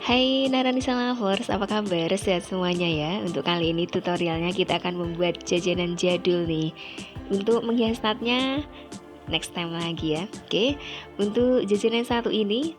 Hai Naranisa Lovers, apa kabar? Sehat semuanya ya. Untuk kali ini tutorialnya kita akan membuat jajanan jadul nih. Untuk menghias statnya next time lagi ya. Oke, untuk jajanan satu ini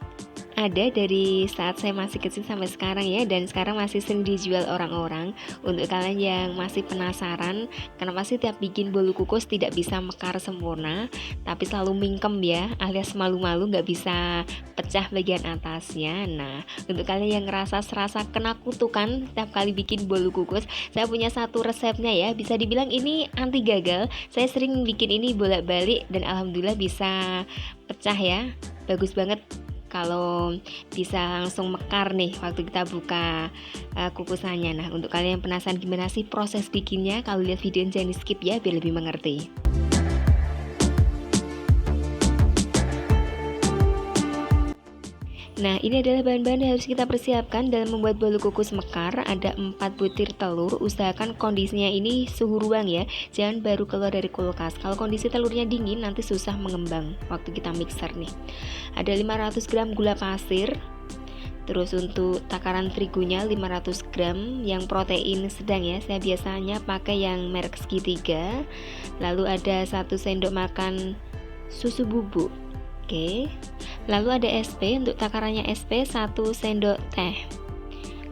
ada dari saat saya masih kecil sampai sekarang ya, dan sekarang masih sering dijual orang-orang. Untuk kalian yang masih penasaran kenapa sih tiap bikin bolu kukus tidak bisa mekar sempurna tapi selalu mingkem ya, alias malu-malu nggak bisa pecah bagian atasnya. Nah, untuk kalian yang ngerasa serasa kena kutukan tiap kali bikin bolu kukus, saya punya satu resepnya ya. Bisa dibilang ini anti gagal. Saya sering bikin ini bolak-balik dan alhamdulillah bisa pecah ya. Bagus banget kalau bisa langsung mekar nih waktu kita buka kukusannya. Nah, untuk kalian yang penasaran gimana sih proses bikinnya, kalau lihat video jangan di skip ya biar lebih mengerti. Nah, ini adalah bahan-bahan yang harus kita persiapkan dalam membuat bolu kukus mekar. Ada 4 butir telur, usahakan kondisinya ini suhu ruang ya, jangan baru keluar dari kulkas. Kalau kondisi telurnya dingin nanti susah mengembang waktu kita mixer nih. Ada 500 gram gula pasir. Terus untuk takaran terigunya 500 gram yang protein sedang ya, saya biasanya pakai yang merek segitiga. Lalu ada 1 sendok makan susu bubuk. Oke. Lalu ada SP, untuk takarannya SP 1 sendok teh.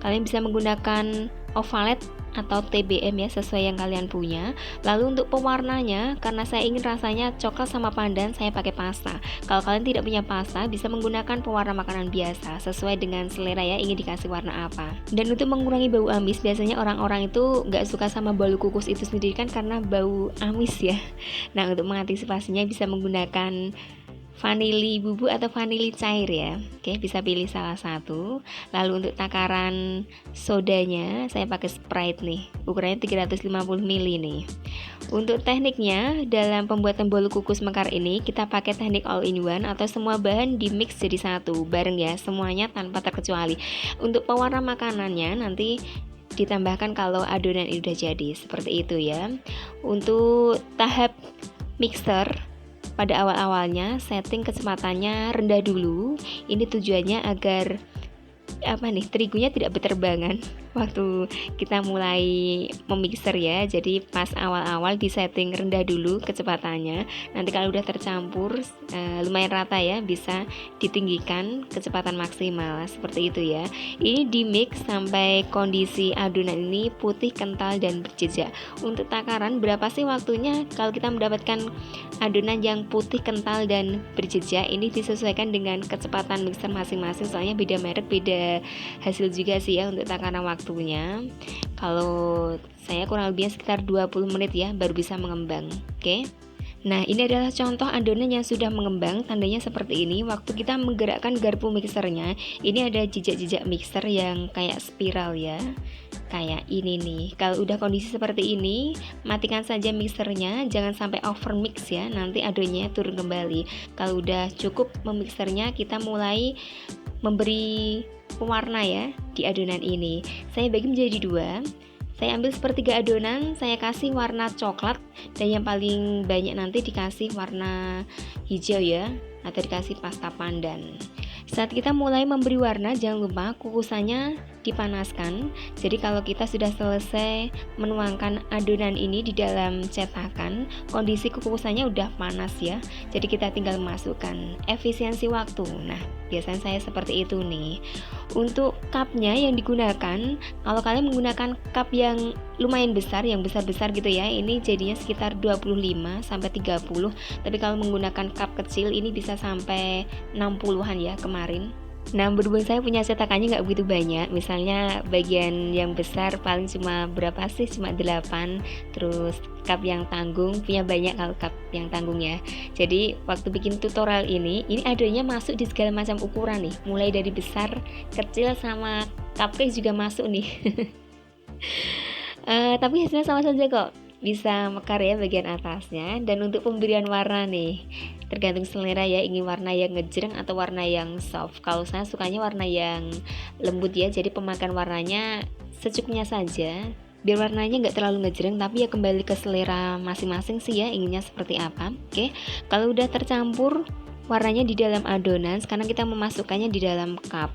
Kalian bisa menggunakan ovalet atau TBM ya, sesuai yang kalian punya. Lalu untuk pewarnanya, karena saya ingin rasanya coklat sama pandan, saya pakai pasta. Kalau kalian tidak punya pasta, bisa menggunakan pewarna makanan biasa sesuai dengan selera ya, ingin dikasih warna apa. Dan untuk mengurangi bau amis, biasanya orang-orang itu nggak suka sama bolu kukus itu sendiri kan karena bau amis ya. Nah, untuk mengantisipasinya bisa menggunakan vanili bubuk atau vanili cair ya. Oke, bisa pilih salah satu. Lalu untuk takaran sodanya saya pakai Sprite nih, ukurannya 350 ml nih. Untuk tekniknya dalam pembuatan bolu kukus mekar ini kita pakai teknik all in one atau semua bahan di mix jadi satu bareng ya, semuanya tanpa terkecuali. Untuk pewarna makanannya nanti ditambahkan kalau adonan ini udah jadi, seperti itu ya. Untuk tahap mixer, pada awal-awalnya setting kecepatannya rendah dulu. Ini tujuannya agar terigunya tidak berterbangan waktu kita mulai memixer ya. Jadi pas awal-awal di setting rendah dulu kecepatannya. Nanti kalau udah tercampur lumayan rata ya, bisa ditinggikan kecepatan maksimal seperti itu ya. Ini di mix sampai kondisi adonan ini putih, kental dan berjejak. Untuk takaran berapa sih waktunya kalau kita mendapatkan adonan yang putih, kental dan berjejak, ini disesuaikan dengan kecepatan mixer masing-masing, soalnya beda merek beda hasil juga sih ya untuk takaran waktunya. Kalau saya kurang lebih sekitar 20 menit ya baru bisa mengembang. Oke. Nah, ini adalah contoh adonan yang sudah mengembang, tandanya seperti ini. Waktu kita menggerakkan garpu mixernya, ini ada jejak-jejak mixer yang kayak spiral ya, kayak ini nih. Kalau udah kondisi seperti ini, matikan saja mixernya, jangan sampai over mix ya, nanti adonannya turun kembali. Kalau udah cukup memixernya, kita mulai memberi pewarna ya di adonan ini. Saya bagi menjadi 2. Saya ambil sepertiga adonan, saya kasih warna coklat, dan yang paling banyak nanti dikasih warna hijau ya, atau dikasih pasta pandan. Saat kita mulai memberi warna, jangan lupa kukusannya dipanaskan. Jadi kalau kita sudah selesai menuangkan adonan ini di dalam cetakan, kondisi kukusannya udah panas ya. Jadi kita tinggal masukkan, efisiensi waktu. Nah, biasanya saya seperti itu nih. Untuk cupnya yang digunakan, kalau kalian menggunakan cup yang lumayan besar, yang besar-besar gitu ya, ini jadinya sekitar 25 sampai 30. Tapi kalau menggunakan cup kecil ini bisa sampai 60-an ya kemarin. Nah, berhubung saya punya cetakannya nggak begitu banyak, misalnya bagian yang besar paling cuma berapa sih, cuma 8. Terus cup yang tanggung punya banyak kalau cup yang tanggung ya. Jadi waktu bikin tutorial ini adonannya masuk di segala macam ukuran nih, mulai dari besar, kecil sama cupcake juga masuk nih. Tapi hasilnya sama saja kok, bisa mekar ya bagian atasnya. Dan untuk pemberian warna nih, tergantung selera ya, ingin warna yang ngejreng atau warna yang soft. Kalau saya sukanya warna yang lembut ya, jadi pemakaian warnanya secukupnya saja, biar warnanya nggak terlalu ngejreng, tapi ya kembali ke selera masing-masing sih ya, inginnya seperti apa. Oke, kalau udah tercampur warnanya di dalam adonan. Sekarang kita memasukkannya di dalam cup.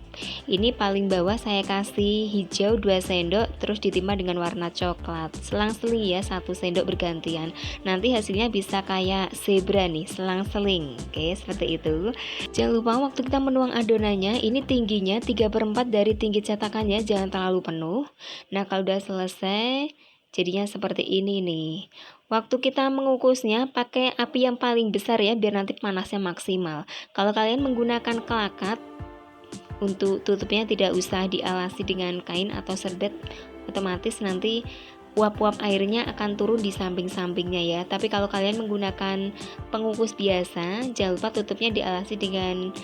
Ini paling bawah saya kasih hijau 2 sendok, terus ditimpa dengan warna coklat. Selang-seling ya, 1 sendok bergantian. Nanti hasilnya bisa kayak zebra nih, selang-seling. Oke, seperti itu. Jangan lupa waktu kita menuang adonannya, ini tingginya 3/4 dari tinggi cetakannya, jangan terlalu penuh. Nah, kalau udah selesai, jadinya seperti ini nih. Waktu kita mengukusnya pakai api yang paling besar ya, biar nanti panasnya maksimal. Kalau kalian menggunakan kelakat, untuk tutupnya tidak usah dialasi dengan kain atau serbet, otomatis nanti uap-uap airnya akan turun di samping-sampingnya ya. Tapi kalau kalian menggunakan pengukus biasa, jangan lupa tutupnya dialasi dengan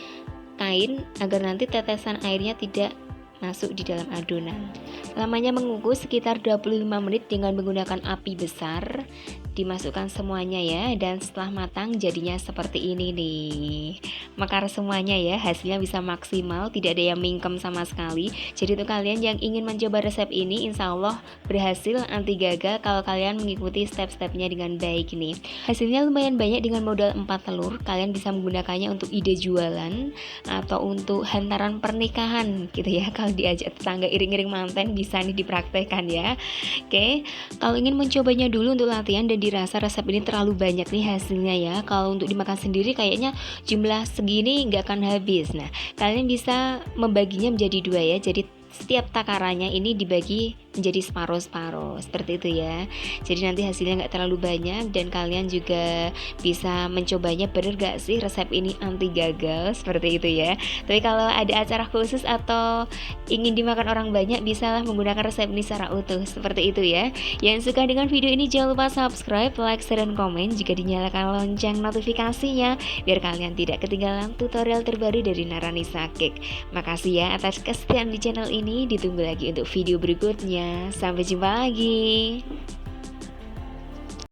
kain agar nanti tetesan airnya tidak masuk di dalam adonan. Lamanya mengukus sekitar 25 menit dengan menggunakan api besar. Dimasukkan semuanya ya, dan setelah matang jadinya seperti ini nih. Mekar semuanya ya, hasilnya bisa maksimal, tidak ada yang mingkem sama sekali. Jadi untuk kalian yang ingin mencoba resep ini, insya Allah berhasil, anti gagal kalau kalian mengikuti step-stepnya dengan baik nih. Hasilnya lumayan banyak dengan modal 4 telur. Kalian bisa menggunakannya untuk ide jualan atau untuk hantaran pernikahan gitu ya. Kalau diajak tetangga iring-iring manten bisa nih dipraktekkan ya. Oke, kalau ingin mencobanya dulu untuk latihan dan dirasa resep ini terlalu banyak nih hasilnya ya, kalau untuk dimakan sendiri kayaknya jumlah segini nggak akan habis. Nah, kalian bisa membaginya menjadi 2 ya, jadi setiap takarannya ini dibagi menjadi separuh-separuh seperti itu ya. Jadi nanti hasilnya nggak terlalu banyak dan kalian juga bisa mencobanya. Bener gak sih resep ini anti gagal, seperti itu ya. Tapi kalau ada acara khusus atau ingin dimakan orang banyak, bisalah menggunakan resep ini secara utuh, seperti itu ya. Yang suka dengan video ini jangan lupa subscribe, like, share, dan komen. Jika dinyalakan lonceng notifikasinya biar kalian tidak ketinggalan tutorial terbaru dari Naranisa Cake. Makasih ya atas kesetiaan di channel ini. Ditunggu lagi untuk video berikutnya. Sampai jumpa lagi.